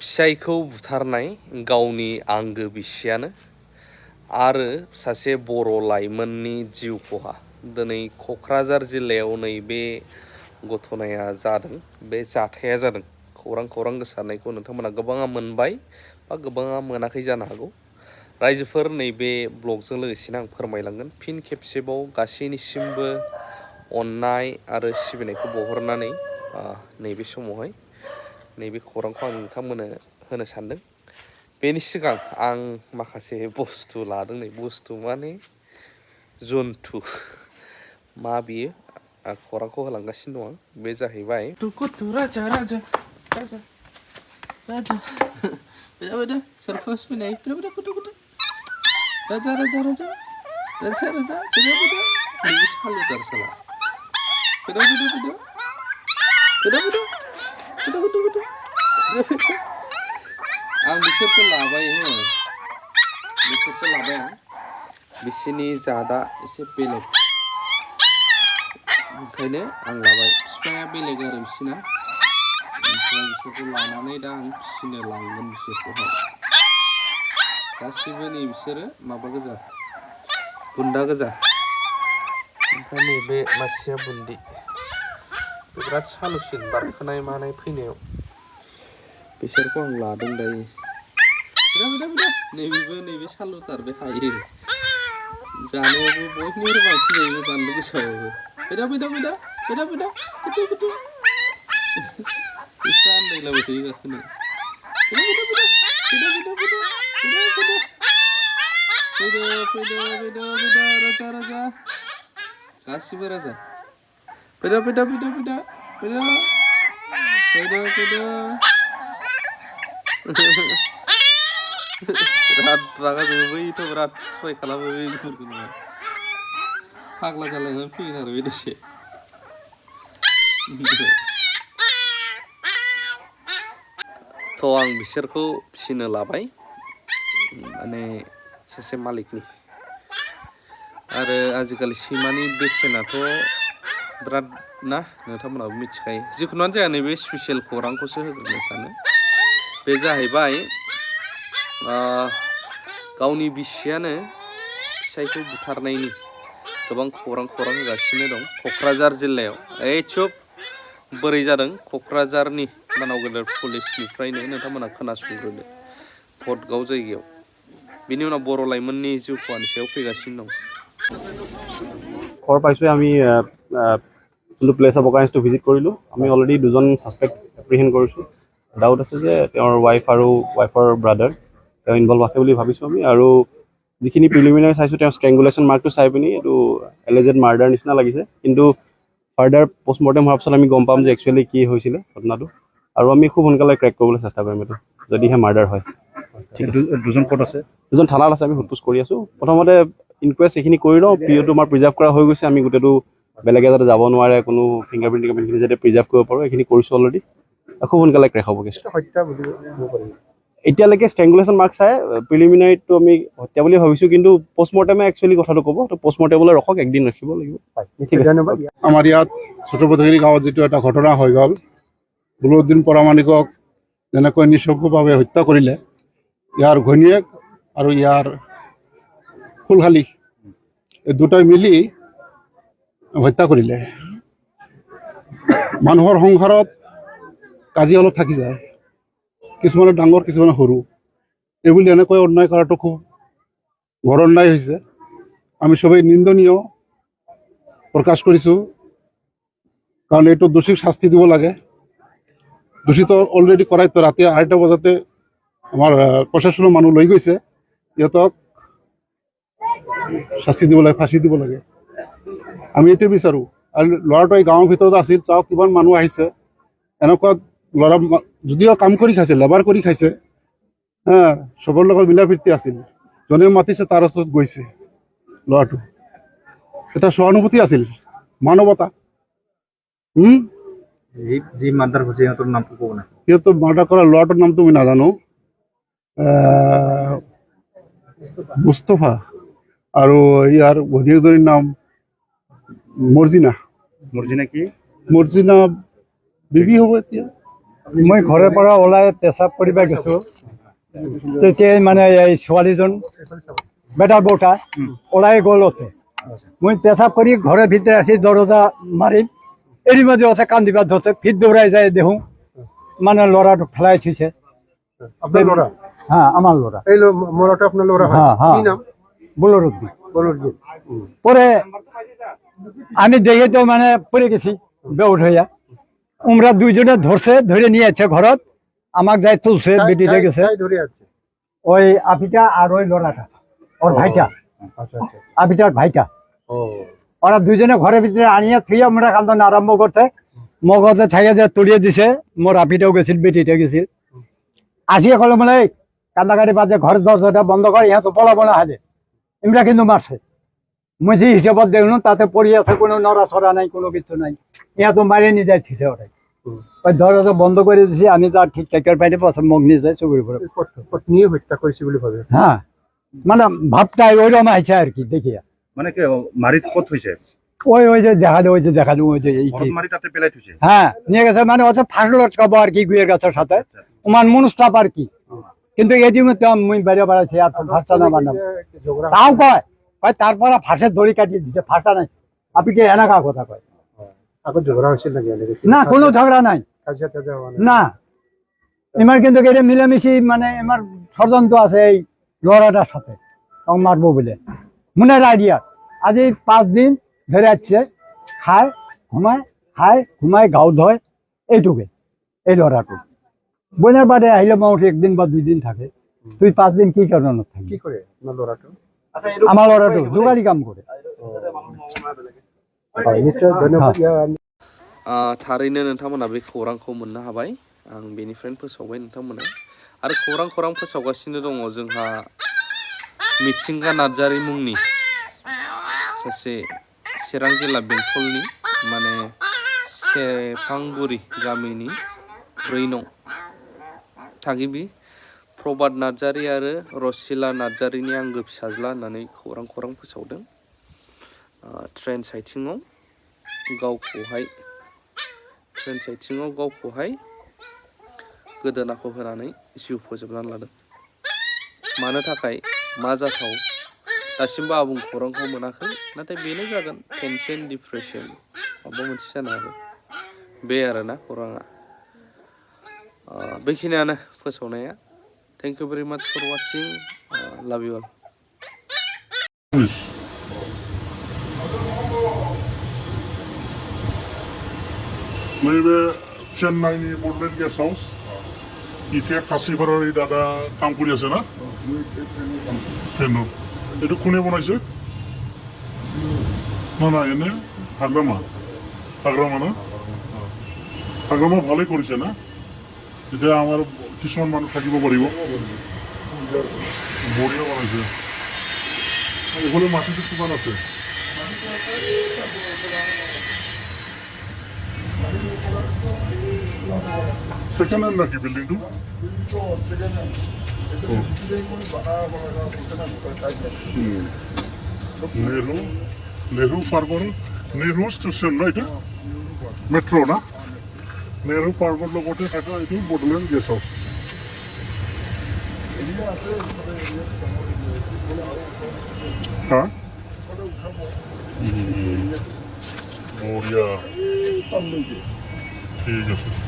फिसायखौ बुथारनाय गावनि आंगो बिसियानो आरो सासे बर' लाइमोननि जिउ खहा दिनै क'क्राझार जिल्लायाव नैबे घटनाया जादों। बे जाथाया जादों। खौरां गोसारनायखौ नोंथांमोना गोबाङा मोनबाय बा गोबाङा मोनाखै जानो हागौ। रायजोफोर नैबे ब्लगजों लोगोसेनो आं फोरमायलांगोन। फिन खेबसेबाव गासैनिसिमबो अननाय आरो सिबिनायखौ बावहरनानै नैबे समावहाय नैबे खौरांखौ आं नोंथांमोननो होनो सानदों। बेनि सिगां आं माखासे बुस्थु लादों। नै बुस्थु माने जन्थु मा बियो खौरांखौ होलांगासिनो दं। बे जाहैबाय राजा राजा राजा राजा बेदा बेदा सरफास फैनाय बेदा बेदा राजा राजा राजा राजा राजा बेदा बेदा नैबे सालुथार साला बेदा बेदा बेदा बेदा बेदा बेदा बेदा बेदा आं बिसोरखौ लाबाय आं बिसोरनि जादा एसे बेलेग ओंखायनो आं लाबाय। बिफाया बेलेग आरो बिसोरना ओमफ्राय बिसोरखौ लानानै दा आं फिसिनो लांगोन। बिसोरखौहाय गासिबो नै बिसोरो माबा गोजा बुन्दा गोजा ओमफ्राय नैबे मासेया बुन्दि बिराद सालुसिन बारखोनाय मानाय फैनायाव बिसोरखौ आं लादों दायो। नैबे सालुथार बे हायो जानायावबो बयनिख्रुइ बांसिन जायो बानलु गोसाबाबो बेदा बेदा बेदा बेदा बेदा बेदा बेदा बिस्रा आन्दायलाबाय थायो गाखोनो बेदा बेदा बेदा बेदा बेदा बेदा बेदा बेदा बेदा राजा राजा गासिबो राजा बेदा बेदा बेदा बेदा बेदा बेदा बेदा बिराद रागा जोङो बैथ' बिराद ट्राय खालामो बे गुफुरखौ नङा फाग्ला जालायनानै फैगोन आरो बे दसे थ' आं बिसोरखौ फिसिनो लाबाय माने सासे मालिकनि आरो आजिखालि सैमानि बेसेनाथ' बिराद ना नोंथांमोनहाबो मिथिखायो। जिखुनुआनो जाया नैबे स्पेसियेल खौरांखौसो होग्रोनो सानो। बे जाहैबाय गावनि बिसियानो फिसायखौ बुथारनायनि गोबां खौरां होगासिनो दं क'क्राझार जिल्लायाव। चुप बोरै जादों क'क्राझारनि मानाव गेदेर पुलिसनिफ्रायनो नोंथांमोना खोनासंग्रोदो भटगाव जायगायाव। बिनि उनाव बर' लाइमोननि जिउ खहानि सायाव फैगासिनो दं। খবৰ পাইছোঁ আমি যোনটো প্লেচ অফ অকাৰেঞ্চটো ভিজিট কৰিলোঁ। আমি অলৰেডি দুজন ছাছপেক্ট এপ্ৰিহেণ্ড কৰিছোঁ। ডাউট আছে যে তেওঁৰ ৱাইফ আৰু ৱাইফৰ ব্ৰাদাৰ তেওঁ ইনভলভ আছে বুলি ভাবিছোঁ আমি। আৰু যিখিনি প্ৰিলিমিনাৰী চাইছোঁ তেওঁ ষ্ট্ৰেংগুলেশ্যন মাৰ্কটো চাই পিনি এইটো এলিজেড মাৰ্ডাৰ নিচিনা লাগিছে। কিন্তু ফাৰ্ডাৰ পষ্টমৰ্টেম হোৱাৰ পিছত আমি গম পাম যে একচুৱেলি কি হৈছিলে ঘটনাটো। আৰু আমি খুব সোনকালে ক্ৰেক কৰিবলৈ চেষ্টা কৰিম এইটো যদিহে মাৰ্ডাৰ হয়। ঠিক আছে। দুজন ক'ত আছে? দুজন থানাত আছে। আমি সোধপোছ কৰি আছোঁ। প্ৰথমতে ইনকুৱেষ্ট এইখিনি কৰি লওঁ। পিঅ'টো আমাৰ প্ৰিজাৰ্ভ কৰা হৈ গৈছে। আমি গোটেইটো বেলেগে যাতে যাব নোৱাৰে কোনো ফিংগাৰপ্ৰিণ্টখিনি যাতে প্ৰিজাৰ্ভ কৰিব পাৰোঁ এইখিনি কৰিছোঁ অলৰেডি। খুব সোনকালে ক্ৰেক হ'ব কেছটো। হত্যা বুলি এতিয়ালৈকে ষ্ট্ৰেংগুলেশ্যন মাৰ্ক চাই প্ৰিলিমিনাৰীটো আমি হত্যা বুলি ভাবিছোঁ। কিন্তু পষ্টমৰ্টেমে একচুৱেলি কথাটো ক'ব। তো পষ্টমৰ্টেমলৈ ৰখক, একদিন ৰাখিব লাগিব। ঠিক আছে। আমাৰ ইয়াত ছত্ৰপতিগিৰি গাঁৱত যিটো এটা ঘটনা হৈ গ'ল, বুলুদ্দিন পৰামানিকক যেনেকৈ নৃশংসভাৱে হত্যা কৰিলে, ইয়াৰ ঘৈণীয়েক আৰু ইয়াৰ ফুলশালী এই দুটাই মিলি হত্যা কৰিলে। মানুহৰ সংসাৰত কাজিয়া অলপ থাকি যায়, কিছুমানে ডাঙৰ কিছুমানে সৰু। এইবুলি এনেকৈ অন্যায় কৰাটো খুব ঘৰ অন্যায় হৈছে। আমি সবেই নিন্দনীয় প্ৰকাশ কৰিছোঁ, কাৰণ এইটো দোষীক শাস্তি দিব লাগে। দোষিত অলৰেডি কৰাইতো ৰাতি 8টা বজাতে আমাৰ প্ৰশাসনৰ মানুহ লৈ গৈছে। ইহঁতক শাস্তি দিব লাগে, ফাঁচি দিব লাগে। আমি এইটোৱে বিচাৰোঁ। আৰু ল'ৰাটো এই গাঁৱৰ ভিতৰত আছিল, চাওক কিমান মানুহ আহিছে। এনেকুৱা ল'ৰা যদিও কাম কৰি খাইছে, লেবাৰ কৰি খাইছে, চবৰ লগত মিলা প্ৰীতি আছিল। যোনে মাতিছে তাৰ ওচৰত গৈছে। ল'ৰাটো এটা সহানুভূতি আছিল, মানৱতা। যি মাৰ্ডাৰ হৈছে সিহঁতৰ নামটো ক'ব না? সিহঁতৰ মাৰ্ডাৰ কৰা ল'ৰাটোৰ নামটো মই নাজানো। মুস্তফা আৰু ইয়াৰ ঘৈণীয়েকজনীৰ নাম মৰ্জিনা। মৰ্জিনা কি? মৰ্জিনা বিবি হ'ব এতিয়া। মই ঘৰৰ পৰা ওলাই পেচাব কৰিব গৈছো তেতিয়াই মানে এই ছোৱালীজন বেটাৰ বৌটা ওলাই গ'ল ওঠে মই পেচাব কৰি ঘৰৰ ভিতৰে আছি দরজা মাৰিম এৰি মাজে আছে কান্দিবা ধৰছে ফিট দৌৰাই যায় দেখোঁ মানে ল'ৰাটো ফেলাই থৈছে আপনার লড়া হা আমার ল'ৰা এই মরাটা আপনার লড়া হয় হ্যাঁ হ্যাঁ কি নাম বলরুদ্দিন বলুন পরে আমি দেখে তো মানে পড়ে গেছি বেউট হইয়া উমরা দুইজনে ধরছে ধরে নিয়ে যাচ্ছে ঘরত আমাকে যাই তুলছে বেটিতে গেছে ধরে আছে ওই আপিটা আর ওই লড়াটা ওর ভাইটা আচ্ছা আচ্ছা আপিটার ভাইটা ও ওরা দুইজনে ঘরের ভিতরে আনিয়ে থুইয়া মোরা কান্দন আরম্ভ করতে মগজে থাকে যে তুলিয়ে দিছে মোর আপিটাও গেছিল বেটিটা গেছিল আসিয়ে কল মানে কান্দাকাটি বাজে ঘরের দরজাটা বন্ধ করে ইহা তো পলাবো না হাজে ইমরা কিন্তু মারছে মুই যে হিসাবত দেখলাম তাতে পড়ে আছে কোনো নড়াচড়া নাই কোনো কিছু নাই ইহা তো মারিয়ে নিয়ে যাচ্ছিছে ওটাই ওই দরজা বন্ধ করে দিছি আমি তো আর ঠিক ঠাকের পাইনি প্রথম মগ নিয়ে যাই চোখের উপরে পত্নী হত্যা করেছে বলে ভাবে হ্যাঁ মানে ভাবটাই ওইরকম আইছে আর কি দেখিয়া মানে কি মারি কত হয়েছে ওই যে দেখালো ওই যে এইটি। মারি তাতে পেলাই থুছে হ্যাঁ নিয়ে গেছে মানে ওতে ফাঁস লটকাবো আর কি গুয়ের গাছের সাথে ওমান মনুষ্টাপ আর কি কিন্তু এটি মধ্যে মুই বাইরে বেড়াচ্ছি আর তো ফাঁসটা না বানাবো তাও কয় তারপরে ফাঁসের দড়ি কাটিয়ে দিচ্ছে ফাঁসটা নাই আপনি কি এনাকা কথা কয় আবার ঝগড়া হয়েছিল নাকি না কোনো ঝগড়া নাই কাজা টাজা না এমার কিন্তু এটা মিলেমিশি মানে এমার ষড়যন্ত্র আছে এই লড়াটার সাথে তখন মারবো বলে মনের আইডিয়া আজ এই 5 দিন ধরে আসছে খায় ঘুমায় গাও ধয় এইটুকে এই লড়াটু বোনের বাড়ি আহিলে মাউট 1 দিন বা 2 দিন থাকে তুই 5 দিন কি কারণত থাকি কি করে আপনার লড়াটা আমার লড়াটু জোগাড়ি কাম করে নিশ্চয় ধন্যবাদ थारैनो नोंथांमोना बे खौरांखौ मोननो हाबाय आं बेनिफ्रायनो फोसावबाय नोंथांमोना आरो खौरां फोसावगासिनो दङ जोंहा मिथिंगा नार्जारी मुंनि सासे चिरां जिल्ला बेंटलनि माने सेरफांगुरि गामिनि 4 नं थागिबि प्रबाद नार्जारी आरो रसिला नार्जारीनि आंगो फिसाज्ला होननानै खौरां फोसावदों ट्रेन साइटिङाव गावखौहाय गोदोनाखौ होनानै जिउ फोजोबनानै लादों मानो थाखाय मा जाथाव दासिमबो आबुं खौरांखौ मोनाखै नाथाय बेनो जागोन टेनसन डिप्रेसन माबा मोनसे जानो हागौ बे आरोना खौराङा बेखिनियानो फोसावनाया थेंक इउ भेरि माच फर वाचिं लाभ इउ अल नैबे चेन्नाईनि बडलेण्ड गेस्ट हाउस इथे खासिपारानि दादा কাম কৰি আছে না এইটো কোনে বনাইছে না এনে হাগ্ৰামা না হাগ্ৰামা ভালে কৰিছে না এতিয়া আমাৰ কিছুমান মানুহ থাকিব পাৰিব বঢ়িয়া বনাইছে এইফালে মাটিটো কিমান আছে সেকেন্ড হ্যান্ড নাকি বিল্ডিংটো নেহরু পার্বর নেহরু স্টেশন না এটা মেট্রো না নেহরু পার্বর লগতে থাকা এইটো বডলেণ্ড গেষ্ট হাউস হ্যাঁ বঢ়িয়া ঠিক আছে